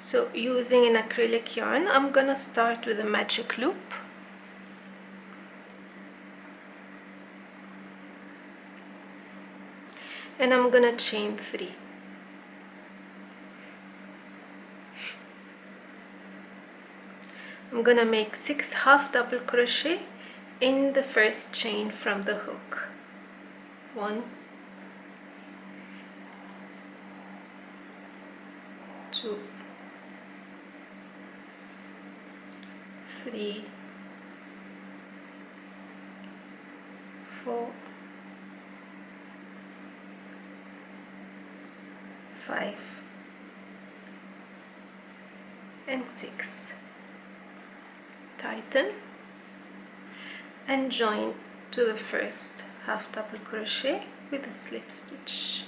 So using an acrylic yarn, I'm gonna start with a magic loop. And I'm gonna chain 3. I'm gonna make 6 half double crochet in the first chain from the hook. 1, 2, 3, 4, 5, and 6. Tighten and join to the first half double crochet with a slip stitch.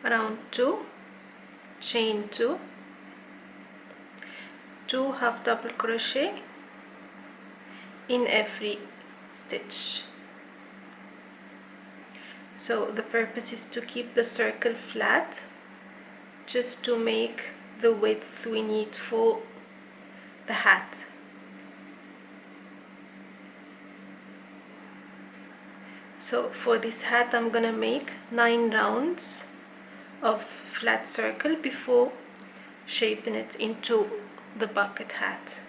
Round 2, chain 2, 2 half double crochet in every stitch. So the purpose is to keep the circle flat, just to make the width we need for the hat. So for this hat I'm gonna make 9 rounds of flat circle before shaping it into the bucket hat.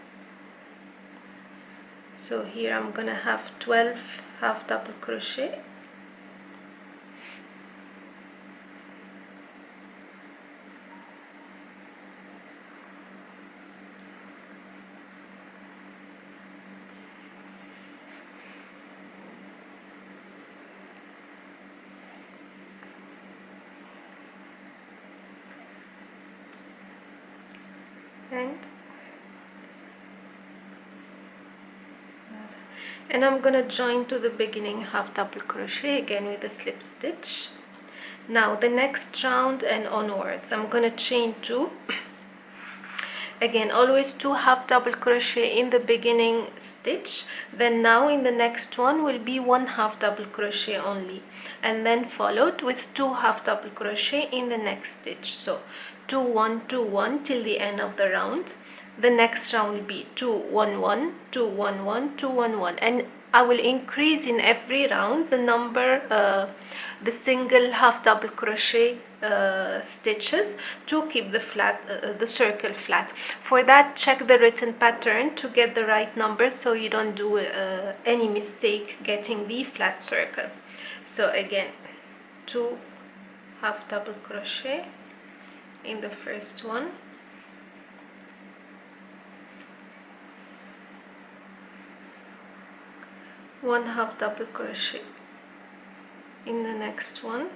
So here I'm gonna have 12 half double crochet, and I'm gonna join to the beginning half double crochet again with a slip stitch. Now the next round and onwards I'm gonna chain 2. Again, always 2 half double crochet in the beginning stitch, then now in the next one will be 1 half double crochet only, and then followed with 2 half double crochet in the next stitch. So 2 1 2 1 till the end of the round. The next round will be 2 1 1 2 1 1 2 1 1, and I will increase in every round the number, the single half double crochet stitches to keep the circle flat. For that, check the written pattern to get the right number so you don't do any mistake getting the flat circle. So again, 2 half double crochet in the first one, one half double crochet in the next one,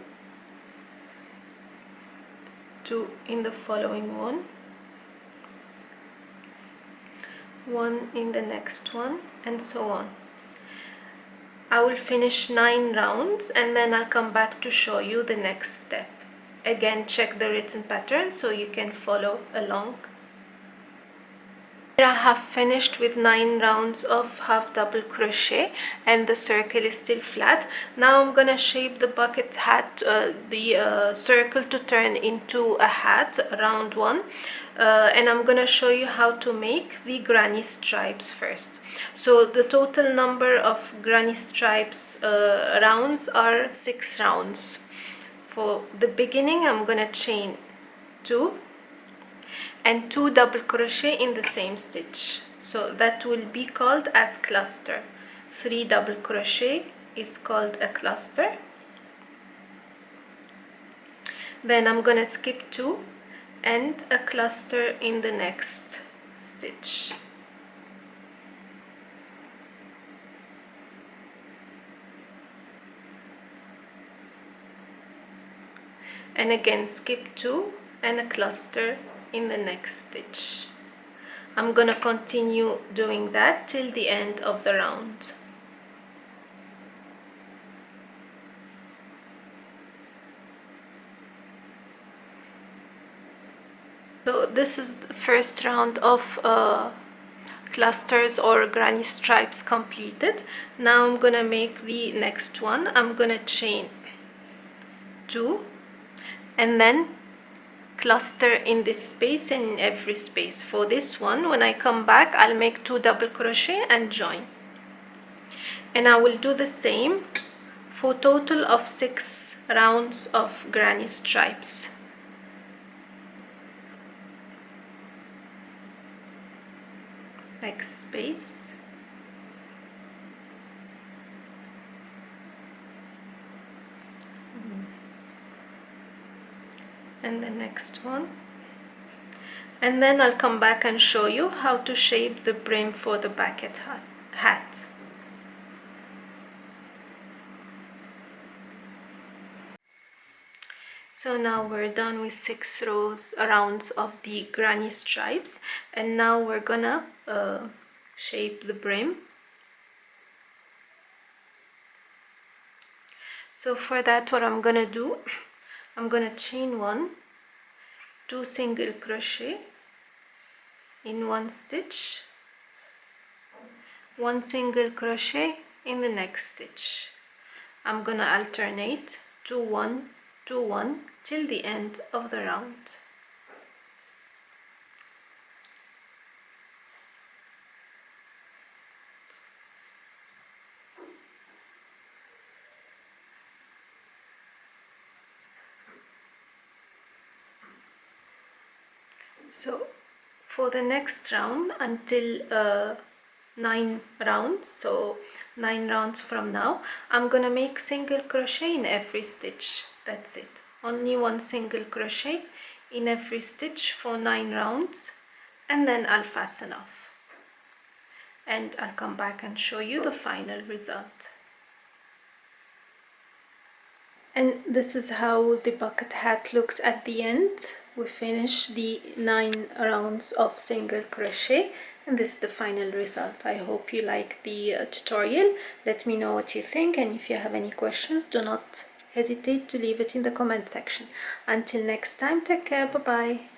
2 in the following one, 1 in the next one, and so on. I will finish 9 rounds and then I'll come back to show you the next step. Again, check the written pattern so you can follow along. I have finished with 9 rounds of half double crochet and the circle is still flat. Now I'm gonna shape the bucket hat, the circle to turn into a hat, round 1, and I'm gonna show you how to make the granny stripes first. So the total number of granny stripes rounds are 6 rounds. For the beginning I'm gonna chain 2 and 2 double crochet in the same stitch, so that will be called as cluster. 3 double crochet is called a cluster. Then I'm gonna skip 2 and a cluster in the next stitch. And again skip 2 and a cluster in the next stitch. I'm gonna continue doing that till the end of the round. So this is the first round of clusters or granny stripes completed. Now I'm gonna make the next one. I'm gonna chain 2 and then cluster in this space and in every space. For this one, when I come back, I'll make 2 double crochet and join. And I will do the same for total of 6 rounds of granny stripes. Next space. And the next one. And then I'll come back and show you how to shape the brim for the bucket hat. So now we're done with 6 rounds of the granny stripes, and now we're gonna shape the brim. So for that, what I'm gonna do, I'm gonna chain 1, 2 single crochet in one stitch, 1 single crochet in the next stitch. I'm gonna alternate 2 1 2 1 till the end of the round. So for the next round, until 9 rounds, so 9 rounds from now, I'm gonna make single crochet in every stitch. That's it, only 1 single crochet in every stitch for 9 rounds, and then I'll fasten off and I'll come back and show you the final result. And this is how the bucket hat looks at the end. We finished the 9 rounds of single crochet, and this is the final result. I hope you like the tutorial. Let me know what you think, and if you have any questions, do not hesitate to leave it in the comment section. Until next time, take care, bye bye.